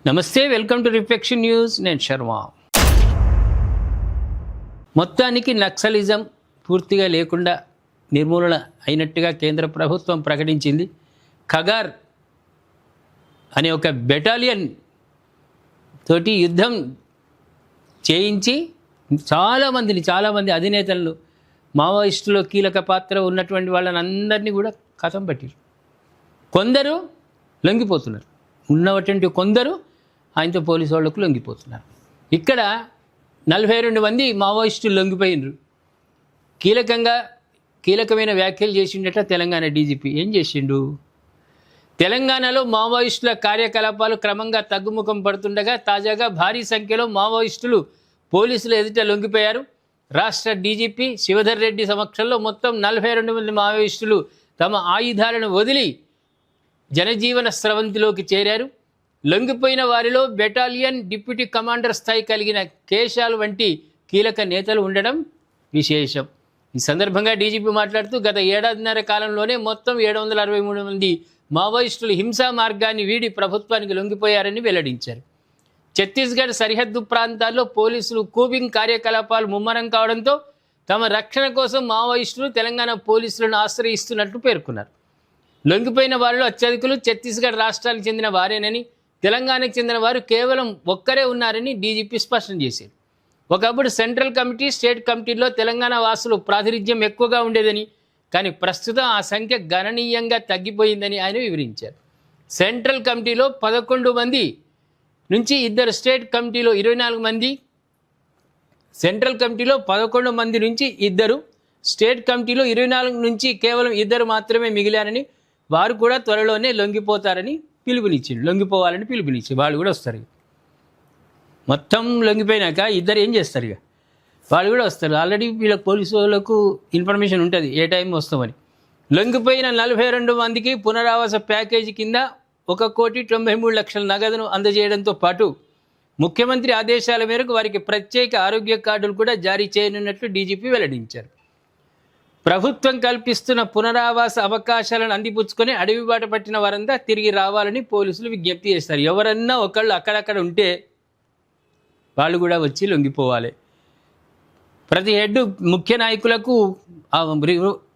నమస్తే, welcome to reflection news. నేను శర్మ. మొత్తానికి నక్సలిజం పూర్తిగా లేకుండా నిర్మూలన అయినట్టుగా కేంద్ర ప్రభుత్వం ప్రకటించింది. ఖగార్ అనే ఒక బెటాలియన్ తోటి యుద్ధం చేయించి చాలామంది అధినేతలను, మావోయిస్టులో కీలక పాత్ర ఉన్నటువంటి వాళ్ళని అందరినీ కూడా కథం పట్టారు. కొందరు లొంగిపోతున్నారు, ఉన్నటువంటి కొందరు ఆయనతో పోలీసు వాళ్ళకు లొంగిపోతున్నారు. ఇక్కడ 42 మంది మావోయిస్టులు లొంగిపోయినరు. కీలకమైన వ్యాఖ్యలు చేసిండట తెలంగాణ డీజీపీ. ఏం చేసిండు? తెలంగాణలో మావోయిస్టుల కార్యకలాపాలు క్రమంగా తగ్గుముఖం పడుతుండగా తాజాగా భారీ సంఖ్యలో మావోయిస్టులు పోలీసులు ఎదుట లొంగిపోయారు. రాష్ట్ర డీజీపీ శివధర్ రెడ్డి సమక్షంలో మొత్తం 42 మంది మావోయిస్టులు తమ ఆయుధాలను వదిలి జనజీవన స్రవంతిలోకి చేరారు. లొంగిపోయిన వారిలో బెటాలియన్ డిప్యూటీ కమాండర్ స్థాయి కలిగిన కేశాలు వంటి కీలక నేతలు ఉండడం విశేషం. ఈ సందర్భంగా డీజీపీ మాట్లాడుతూ గత ఏడాదిన్నర కాలంలోనే మొత్తం 763 మంది మావోయిస్టులు హింసా మార్గాన్ని వీడి ప్రభుత్వానికి లొంగిపోయారని వెల్లడించారు. ఛత్తీస్గఢ్ సరిహద్దు ప్రాంతాల్లో పోలీసులు కూబింగ్ కార్యకలాపాలు ముమ్మరం కావడంతో తమ రక్షణ కోసం మావోయిస్టులు తెలంగాణ పోలీసులను ఆశ్రయిస్తున్నట్లు పేర్కొన్నారు. లొంగిపోయిన వారిలో అత్యధికులు ఛత్తీస్గఢ్ రాష్ట్రానికి చెందిన వారేనని, తెలంగాణకు చెందిన వారు కేవలం ఒక్కరే ఉన్నారని డీజీపీ స్పష్టం చేశారు. ఒకప్పుడు సెంట్రల్ కమిటీ, స్టేట్ కమిటీల్లో తెలంగాణ వాసులు ప్రాతినిధ్యం ఎక్కువగా ఉండేదని, కానీ ప్రస్తుతం ఆ సంఖ్య గణనీయంగా తగ్గిపోయిందని ఆయన వివరించారు. సెంట్రల్ కమిటీలో 11 మంది నుంచి 2, స్టేట్ కమిటీలో 24 మంది, సెంట్రల్ కమిటీలో 11 మంది నుంచి 2, స్టేట్ కమిటీలో 24 నుంచి కేవలం 2 మాత్రమే మిగిలారని, వారు కూడా త్వరలోనే లొంగిపోతారని లొంగిపోవాలని పిలుపునిచ్చి వాళ్ళు కూడా వస్తారు. మొత్తం లొంగిపోయినాక 2 ఏం చేస్తారు? ఇక వాళ్ళు కూడా వస్తారు. ఆల్రెడీ వీళ్ళకి పోలీసు వాళ్ళకు ఇన్ఫర్మేషన్ ఉంటుంది ఏ టైం వస్తామని. లొంగిపోయిన 42 మందికి పునరావాస ప్యాకేజీ కింద 1,93,00,000 నగదును అందజేయడంతో పాటు ముఖ్యమంత్రి ఆదేశాల మేరకు వారికి ప్రత్యేక ఆరోగ్య కార్డులు కూడా జారీ చేయనున్నట్లు డీజీపీ వెల్లడించారు. ప్రభుత్వం కల్పిస్తున్న పునరావాస అవకాశాలను అందిపుచ్చుకొని అడవి బాట పట్టిన వారంతా తిరిగి రావాలని పోలీసులు విజ్ఞప్తి చేస్తారు. ఎవరన్నా ఒకళ్ళు అక్కడక్కడ ఉంటే వాళ్ళు కూడా వచ్చి లొంగిపోవాలి. ప్రతి హెడ్ ముఖ్య నాయకులకు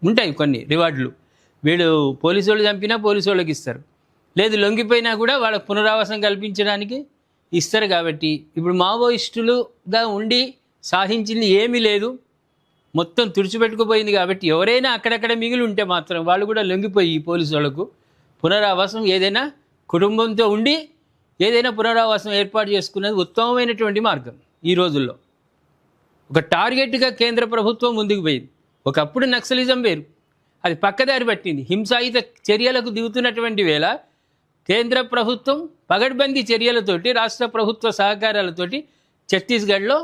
ఉంటాయి కొన్ని రివార్డులు. వీళ్ళు పోలీసు వాళ్ళు చంపినా పోలీసు వాళ్ళకి ఇస్తారు, లేదు లొంగిపోయినా కూడా వాళ్ళకు పునరావాసం కల్పించడానికి ఇస్తారు. కాబట్టి ఇప్పుడు మావోయిస్టులుగా ఉండి సాధించింది ఏమీ లేదు, మొత్తం తుడిచిపెట్టుకుపోయింది. కాబట్టి ఎవరైనా అక్కడక్కడ మిగిలి ఉంటే మాత్రం వాళ్ళు కూడా లొంగిపోయి పోలీసు వాళ్ళకు పునరావాసం, ఏదైనా కుటుంబంతో ఉండి ఏదైనా పునరావాసం ఏర్పాటు చేసుకున్నది ఉత్తమమైనటువంటి మార్గం. ఈ రోజుల్లో ఒక టార్గెట్గా కేంద్ర ప్రభుత్వం ముందుకు పోయింది. ఒకప్పుడు నక్సలిజం వేరు, అది పక్కదారి పట్టింది. హింసాయుత చర్యలకు దిగుతున్నటువంటి వేళ కేంద్ర ప్రభుత్వం పగడ్బందీ చర్యలతోటి, రాష్ట్ర ప్రభుత్వ సహకారాలతోటి ఛత్తీస్గఢ్లో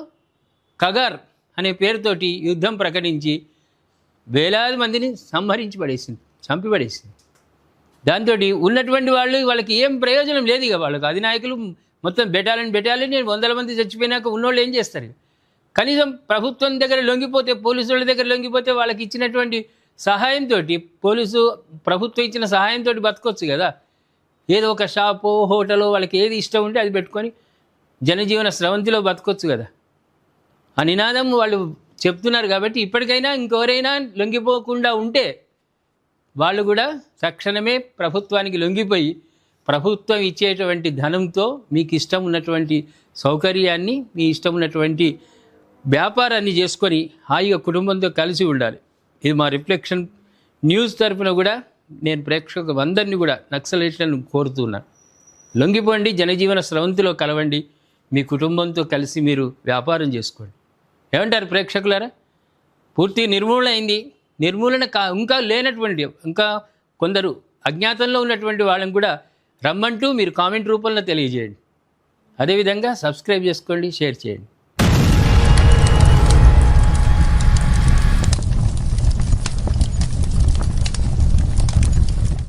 ఖగార్ అనే పేరుతోటి యుద్ధం ప్రకటించి వేలాది మందిని చంపి పడేసింది. దాంతో ఉన్నటువంటి వాళ్ళకి ఏం ప్రయోజనం లేదు. ఇక వాళ్ళకి అధినాయకులు మొత్తం బెటాలియన్ 100 మంది చచ్చిపోయినాక ఉన్నోళ్ళు ఏం చేస్తారు? కనీసం ప్రభుత్వం దగ్గర లొంగిపోతే, పోలీసు వాళ్ళ దగ్గర లొంగిపోతే వాళ్ళకి ఇచ్చినటువంటి సహాయంతో, ప్రభుత్వం ఇచ్చిన సహాయంతో బతకొచ్చు కదా. ఏదో ఒక షాపో హోటలో వాళ్ళకి ఏది ఇష్టం ఉంటే అది పెట్టుకొని జనజీవన స్రవంతిలో బతకొచ్చు కదా. ఆ నినాదం వాళ్ళు చెప్తున్నారు. కాబట్టి ఇప్పటికైనా ఇంకెవరైనా లొంగిపోకుండా ఉంటే వాళ్ళు కూడా తక్షణమే ప్రభుత్వానికి లొంగిపోయి ప్రభుత్వం ఇచ్చేటువంటి ధనంతో మీకు ఇష్టం ఉన్నటువంటి సౌకర్యాన్ని, మీ ఇష్టం ఉన్నటువంటి వ్యాపారాన్ని చేసుకొని హాయిగా కుటుంబంతో కలిసి ఉండాలి. ఇది మా రిఫ్లెక్షన్ న్యూస్ తరఫున కూడా నేను ప్రేక్షకులందరినీ కూడా నక్సలైట్లను కోరుతున్నాను. లొంగిపోండి, జనజీవన స్రవంతిలో కలవండి, మీ కుటుంబంతో కలిసి మీరు వ్యాపారం చేసుకోండి. ఏమంటారు ప్రేక్షకులారా? పూర్తి నిర్మూలన అయింది. నిర్మూలన ఇంకా లేనటువంటి, ఇంకా కొందరు అజ్ఞాతంలో ఉన్నటువంటి వాళ్ళని కూడా రమ్మంటూ మీరు కామెంట్ రూపంలో తెలియజేయండి. అదేవిధంగా సబ్స్క్రైబ్ చేసుకోండి, షేర్ చేయండి.